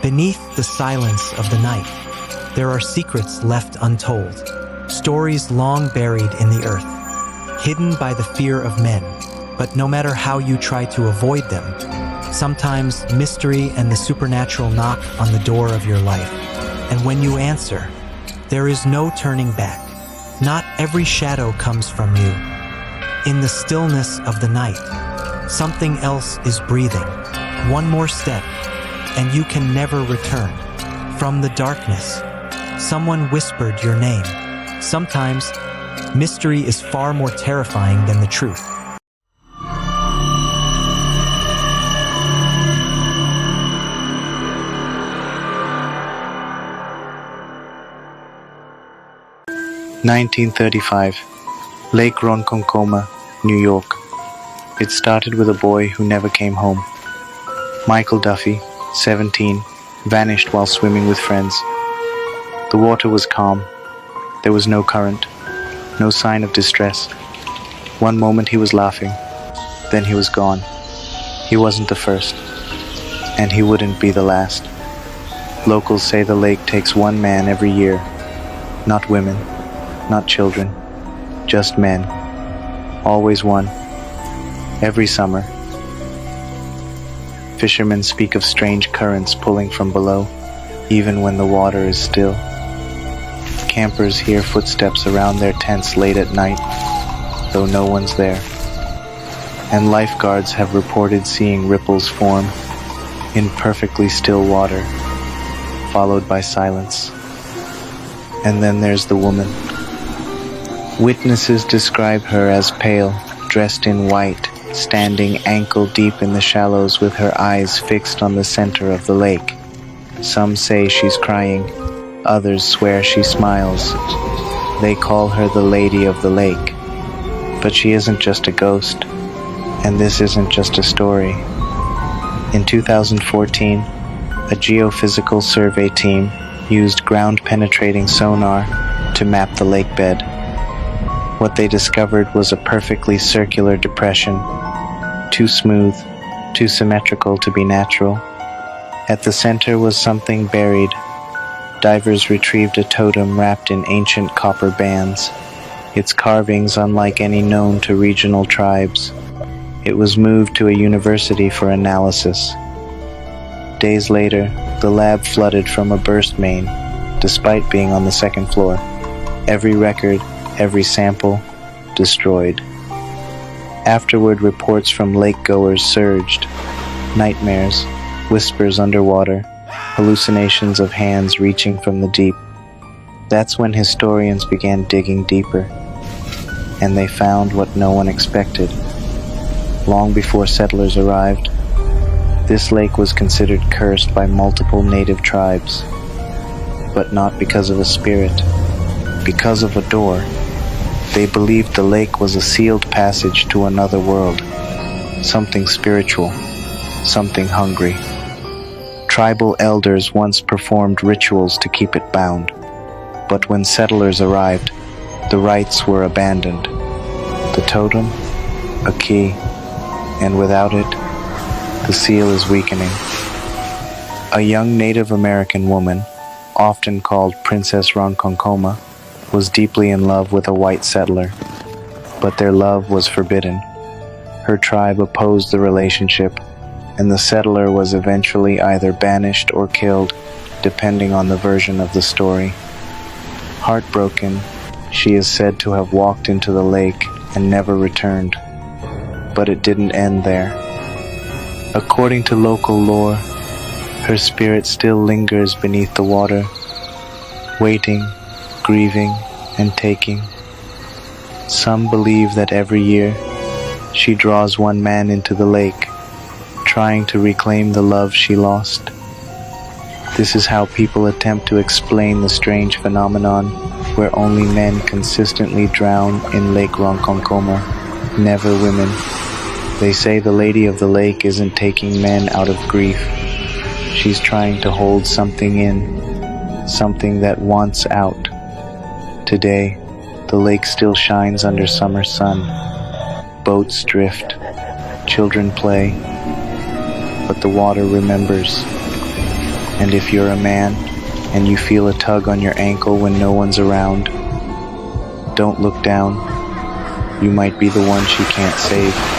Beneath the silence of the night, there are secrets left untold, stories long buried in the earth, hidden by the fear of men. But no matter how you try to avoid them, sometimes mystery and the supernatural knock on the door of your life. And when you answer, there is no turning back. Not every shadow comes from you. In the stillness of the night, something else is breathing. One more step, and you can never return. From the darkness, someone whispered your name. Sometimes, mystery is far more terrifying than the truth. (1935) Lake Ronkonkoma, New York. It started with a boy who never came home. Michael Duffy, 17, vanished while swimming with friends. The water was calm. There was no current, no sign of distress. One moment he was laughing, then he was gone. He wasn't the first, and he wouldn't be the last. Locals say the lake takes one man every year. Not women, not children, just men. Always one. Every summer. Fishermen speak of strange currents pulling from below, even when the water is still. Campers hear footsteps around their tents late at night, though no one's there. And lifeguards have reported seeing ripples form in perfectly still water, followed by silence. And then there's the woman. Witnesses describe her as pale, dressed in white, standing ankle-deep in the shallows with her eyes fixed on the center of the lake. Some say she's crying, others swear she smiles. They call her the Lady of the Lake. But she isn't just a ghost, and this isn't just a story. In 2014, a geophysical survey team used ground-penetrating sonar to map the lake bed. What they discovered was a perfectly circular depression, too smooth, too symmetrical to be natural. At the center was something buried. Divers retrieved a totem wrapped in ancient copper bands, its carvings unlike any known to regional tribes. It was moved to a university for analysis. Days later, the lab flooded from a burst main, despite being on the second floor. Every record, every sample, destroyed. Afterward, reports from lake-goers surged. Nightmares, whispers underwater, hallucinations of hands reaching from the deep. That's when historians began digging deeper, and they found what no one expected. Long before settlers arrived, this lake was considered cursed by multiple native tribes, but not because of a spirit, because of a door. They believed the lake was a sealed passage to another world, something spiritual, something hungry. Tribal elders once performed rituals to keep it bound, but when settlers arrived, the rites were abandoned. The totem, a key, and without it, the seal is weakening. A young Native American woman, often called Princess Ronkonkoma, was deeply in love with a white settler, but their love was forbidden. Her tribe opposed the relationship, and the settler was eventually either banished or killed, depending on the version of the story. Heartbroken, she is said to have walked into the lake and never returned. But it didn't end there. According to local lore, her spirit still lingers beneath the water, waiting, grieving, and taking. Some believe that every year, she draws one man into the lake, trying to reclaim the love she lost. This is how people attempt to explain the strange phenomenon where only men consistently drown in Lake Ronkonkoma, never women. They say the Lady of the Lake isn't taking men out of grief. She's trying to hold something in, something that wants out. Today, the lake still shines under summer sun. Boats drift, children play, but the water remembers. And if you're a man and you feel a tug on your ankle when no one's around, don't look down. You might be the one she can't save.